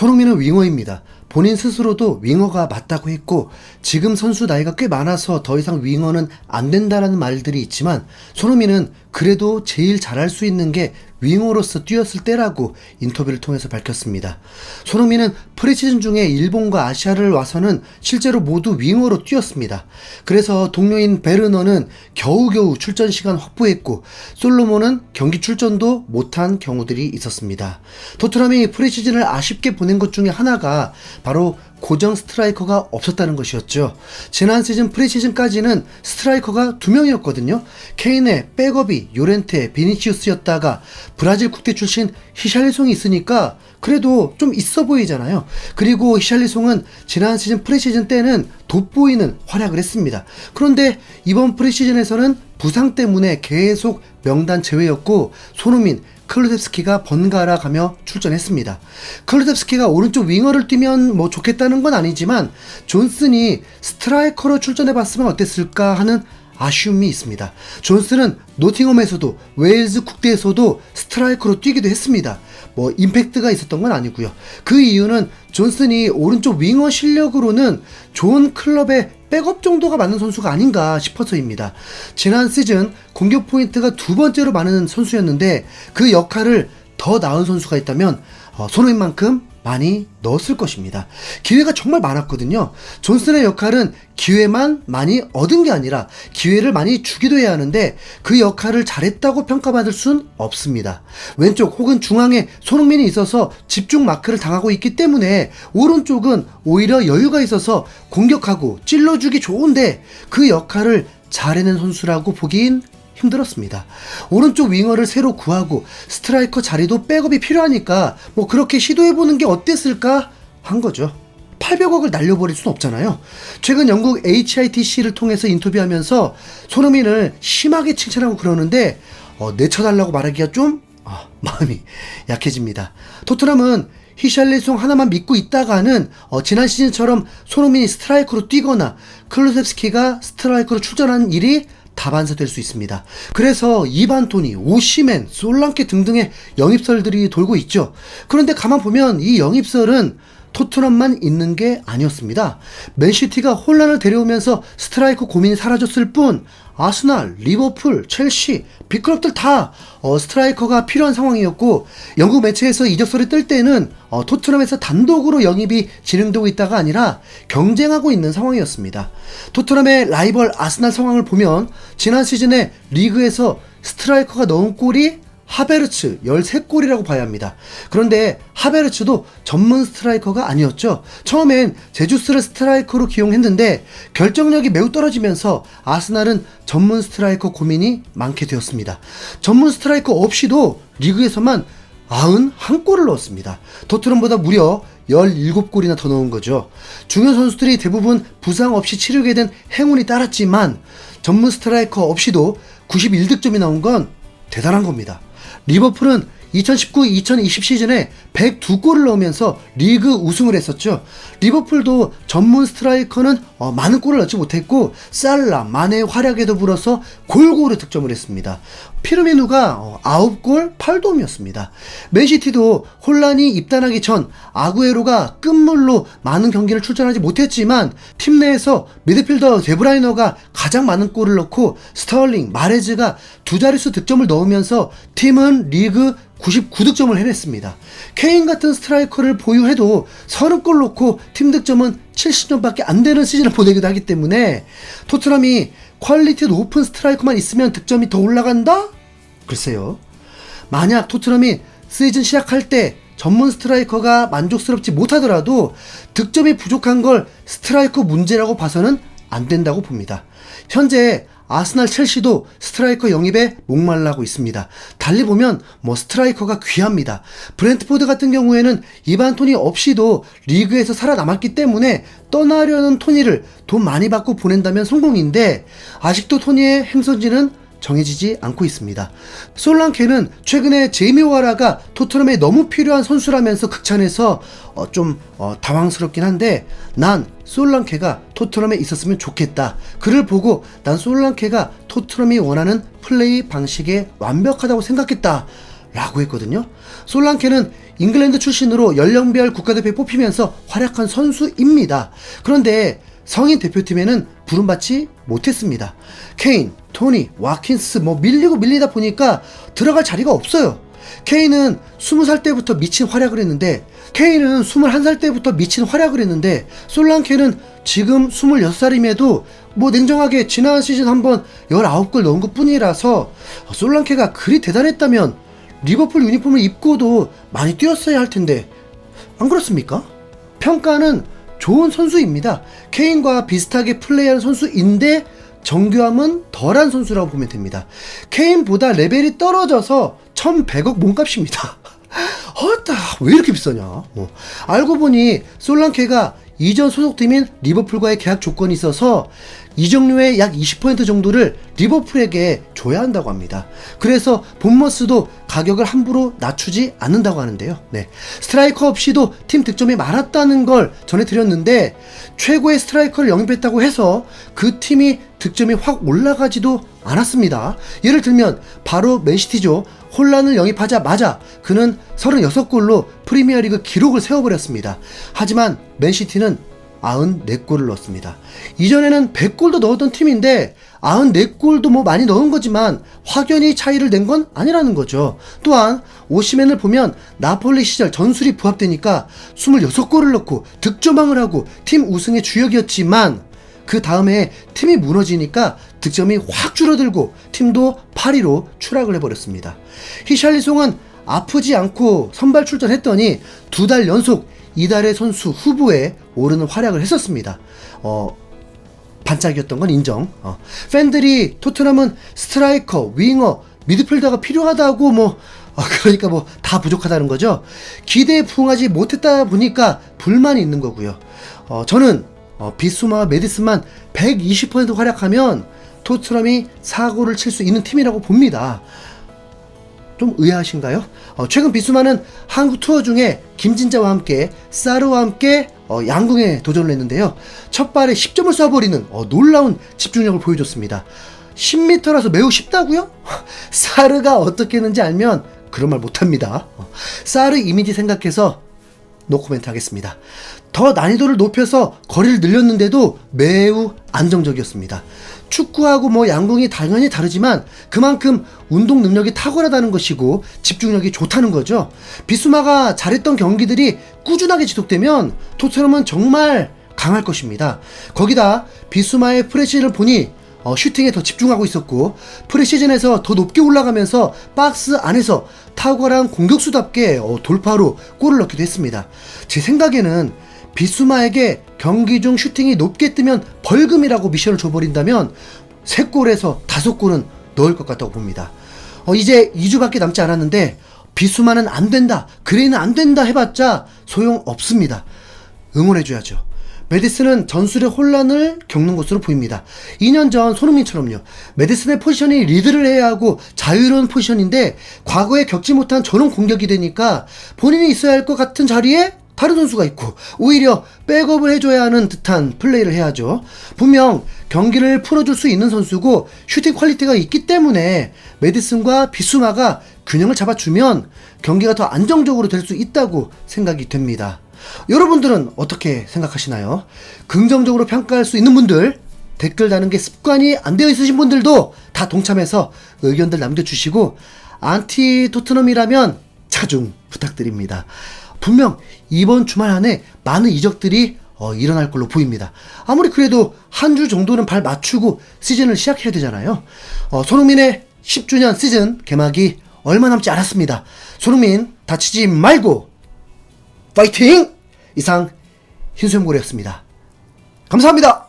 손흥민은 윙어입니다. 본인 스스로도 윙어가 맞다고 했고 지금 선수 나이가 꽤 많아서 더 이상 윙어는 안 된다라는 말들이 있지만 손흥민은 그래도 제일 잘할 수 있는 게 윙어로서 뛰었을 때라고 인터뷰를 통해서 밝혔습니다. 손흥민은 프리시즌 중에 일본과 아시아를 와서는 실제로 모두 윙어로 뛰었습니다. 그래서 동료인 베르너는 겨우겨우 출전 시간 확보했고 솔로몬은 경기 출전도 못한 경우들이 있었습니다. 토트넘이 프리시즌을 아쉽게 보낸 것 중에 하나가 바로 고정 스트라이커가 없었다는 것이었죠. 지난 시즌 프리시즌까지는 스트라이커가 2명이었거든요. 케인의 백업이 요렌테, 비니시우스였다가 브라질 국대 출신 히샬리송이 있으니까 그래도 좀 있어 보이잖아요. 그리고 히샬리송은 지난 시즌 프리시즌 때는 돋보이는 활약을 했습니다. 그런데 이번 프리시즌에서는 부상 때문에 계속 명단 제외였고 손흥민, 클루셉스키가 번갈아 가며 출전했습니다. 클루셉스키가 오른쪽 윙어를 뛰면 뭐 좋겠다는 건 아니지만 존슨이 스트라이커로 출전해봤으면 어땠을까 하는 아쉬움이 있습니다. 존슨은 노팅엄에서도 웨일즈 국대에서도 스트라이커로 뛰기도 했습니다. 뭐 임팩트가 있었던 건 아니고요. 그 이유는 존슨이 오른쪽 윙어 실력으로는 좋은 클럽의 백업 정도가 맞는 선수가 아닌가 싶어서입니다. 지난 시즌 공격 포인트가 2번째로 많은 선수였는데 그 역할을 더 나은 선수가 있다면 손흥민만큼 많이 넣었을 것입니다. 기회가 정말 많았거든요. 존슨의 역할은 기회만 많이 얻은 게 아니라 기회를 많이 주기도 해야 하는데 그 역할을 잘했다고 평가받을 순 없습니다. 왼쪽 혹은 중앙에 손흥민이 있어서 집중 마크를 당하고 있기 때문에 오른쪽은 오히려 여유가 있어서 공격하고 찔러주기 좋은데 그 역할을 잘해낸 선수라고 보긴 힘들었습니다. 오른쪽 윙어를 새로 구하고 스트라이커 자리도 백업이 필요하니까 뭐 그렇게 시도해보는 게 어땠을까 한 거죠. 800억을 날려버릴 순 없잖아요. 최근 영국 HITC를 통해서 인터뷰하면서 손흥민을 심하게 칭찬하고 그러는데 내쳐달라고 말하기가 좀 마음이 약해집니다. 토트넘은 히샬리송 하나만 믿고 있다가는 지난 시즌처럼 손흥민이 스트라이커로 뛰거나 클루셉스키가 스트라이커로 출전하는 일이 다반사될 수 있습니다. 그래서 이반 토니, 오시멘, 솔랑케 등등의 영입설들이 돌고 있죠. 그런데 가만 보면 이 영입설은 토트넘만 있는 게 아니었습니다. 맨시티가 혼란을 데려오면서 스트라이커 고민이 사라졌을 뿐 아스날, 리버풀, 첼시, 빅클럽들 다 스트라이커가 필요한 상황이었고 영국 매체에서 이적설이 뜰 때는 토트넘에서 단독으로 영입이 진행되고 있다가 아니라 경쟁하고 있는 상황이었습니다. 토트넘의 라이벌 아스날 상황을 보면 지난 시즌에 리그에서 스트라이커가 넣은 골이 하베르츠 13골이라고 봐야 합니다. 그런데 하베르츠도 전문 스트라이커가 아니었죠. 처음엔 제주스를 스트라이커로 기용했는데 결정력이 매우 떨어지면서 아스날은 전문 스트라이커 고민이 많게 되었습니다. 전문 스트라이커 없이도 리그에서만 91골을 넣었습니다. 토트넘보다 무려 17골이나 더 넣은 거죠. 중요 선수들이 대부분 부상 없이 치르게 된 행운이 따랐지만 전문 스트라이커 없이도 91득점이 나온 건 대단한 겁니다. 리버풀은 2019-2020 시즌에 102골을 넣으면서 리그 우승을 했었죠. 리버풀도 전문 스트라이커는 많은 골을 넣지 못했고 살라, 마네의 활약에 더불어서 골고루 득점을 했습니다. 피르미누가 9골 8도움이었습니다. 맨시티도 혼란이 입단하기 전 아구에로가 끝물로 많은 경기를 출전하지 못했지만 팀 내에서 미드필더 데브라이너가 가장 많은 골을 넣고 스털링, 마레즈가 두 자릿수 득점을 넣으면서 팀은 리그 99득점을 해냈습니다. 케인 같은 스트라이커를 보유해도 30골 넣고 팀 득점은 70점밖에 안 되는 시즌을 보내기도 하기 때문에 토트넘이 퀄리티 높은 스트라이커만 있으면 득점이 더 올라간다? 글쎄요. 만약 토트넘이 시즌 시작할 때 전문 스트라이커가 만족스럽지 못하더라도 득점이 부족한 걸 스트라이커 문제라고 봐서는 안 된다고 봅니다. 현재 아스날, 첼시도 스트라이커 영입에 목말라고 있습니다. 달리 보면 스트라이커가 귀합니다. 브렌트포드 같은 경우에는 이반 토니 없이도 리그에서 살아남았기 때문에 떠나려는 토니를 돈 많이 받고 보낸다면 성공인데 아직도 토니의 행선지는 정해지지 않고 있습니다. 솔랑케는 최근에 제이미 오하라가 토트넘에 너무 필요한 선수라면서 극찬해서 좀 당황스럽긴 한데 난 솔랑케가 토트넘에 있었으면 좋겠다. 그를 보고 난 솔랑케가 토트넘이 원하는 플레이 방식에 완벽하다고 생각했다 라고 했거든요. 솔랑케는 잉글랜드 출신으로 연령별 국가대표에 뽑히면서 활약한 선수입니다. 그런데 성인 대표팀에는 부름받지 못했습니다. 케인, 토니, 와킨스 밀리고 밀리다 보니까 들어갈 자리가 없어요. 케인은 20살 때부터 미친 활약을 했는데 솔랑케는 지금 26살임에도 냉정하게 지난 시즌 한번 19골 넣은 것 뿐이라서 솔랑케가 그리 대단했다면 리버풀 유니폼을 입고도 많이 뛰었어야 할 텐데 안 그렇습니까? 평가는 좋은 선수입니다. 케인과 비슷하게 플레이하는 선수인데 정교함은 덜한 선수라고 보면 됩니다. 케인보다 레벨이 떨어져서 1100억 몸값입니다. 왜 이렇게 비싸냐? 알고 보니 솔랑케가 이전 소속팀인 리버풀과의 계약 조건이 있어서 이적료의 약 20% 정도를 리버풀에게 줘야 한다고 합니다. 그래서 본머스도 가격을 함부로 낮추지 않는다고 하는데요. 스트라이커 없이도 팀 득점이 많았다는 걸 전해드렸는데 최고의 스트라이커를 영입했다고 해서 그 팀이 득점이 확 올라가지도 않았습니다. 예를 들면 바로 맨시티죠. 홀란을 영입하자마자 그는 36골로 프리미어리그 기록을 세워버렸습니다. 하지만 맨시티는 94골을 넣었습니다. 이전에는 100골도 넣었던 팀인데 94골도 많이 넣은 거지만 확연히 차이를 낸 건 아니라는 거죠. 또한 오시멘을 보면 나폴리 시절 전술이 부합되니까 26골을 넣고 득점왕을 하고 팀 우승의 주역이었지만 그 다음에 팀이 무너지니까 득점이 확 줄어들고 팀도 8위로 추락을 해버렸습니다. 히샬리송은 아프지 않고 선발 출전했더니 2달 연속 이달의 선수 후보에 오르는 활약을 했었습니다. 반짝이었던 건 인정. 팬들이 토트넘은 스트라이커, 윙어, 미드필더가 필요하다고 그러니까 다 부족하다는 거죠. 기대에 부응하지 못했다 보니까 불만이 있는 거고요. 저는 비수마와 메디슨만 120% 활약하면 토트넘이 사고를 칠 수 있는 팀이라고 봅니다. 좀 의아하신가요? 최근 비수마는 한국 투어 중에 김진자와 함께 사르와 함께 양궁에 도전을 했는데요. 첫 발에 10점을 쏴버리는 놀라운 집중력을 보여줬습니다. 10m라서 매우 쉽다고요? 사르가 어떻게 했는지 알면 그런 말 못합니다. 사르 이미지 생각해서 노코멘트 하겠습니다. 더 난이도를 높여서 거리를 늘렸는데도 매우 안정적이었습니다. 축구하고 양궁이 당연히 다르지만 그만큼 운동 능력이 탁월하다는 것이고 집중력이 좋다는 거죠. 비수마가 잘했던 경기들이 꾸준하게 지속되면 토트넘은 정말 강할 것입니다. 거기다 비수마의 프레시를 보니 슈팅에 더 집중하고 있었고 프리시즌에서 더 높게 올라가면서 박스 안에서 탁월한 공격수답게 돌파로 골을 넣기도 했습니다. 제 생각에는 비수마에게 경기 중 슈팅이 높게 뜨면 벌금이라고 미션을 줘버린다면 3골에서 5골은 넣을 것 같다고 봅니다. 이제 2주밖에 남지 않았는데 비수마는 안된다, 그레이는 안된다 해봤자 소용없습니다. 응원해줘야죠. 메디슨은 전술의 혼란을 겪는 것으로 보입니다. 2년 전 손흥민처럼요. 메디슨의 포지션이 리드를 해야 하고 자유로운 포지션인데 과거에 겪지 못한 저런 공격이 되니까 본인이 있어야 할 것 같은 자리에 다른 선수가 있고 오히려 백업을 해줘야 하는 듯한 플레이를 해야죠. 분명 경기를 풀어줄 수 있는 선수고 슈팅 퀄리티가 있기 때문에 메디슨과 비수마가 균형을 잡아주면 경기가 더 안정적으로 될 수 있다고 생각이 됩니다. 여러분들은 어떻게 생각하시나요? 긍정적으로 평가할 수 있는 분들, 댓글 다는 게 습관이 안 되어 있으신 분들도 다 동참해서 의견들 남겨주시고 안티 토트넘이라면 자중 부탁드립니다. 분명 이번 주말 안에 많은 이적들이 일어날 걸로 보입니다. 아무리 그래도 한 주 정도는 발 맞추고 시즌을 시작해야 되잖아요. 손흥민의 10주년 시즌 개막이 얼마 남지 않았습니다. 손흥민 다치지 말고 파이팅! 이상 흰수염고래였습니다. 감사합니다.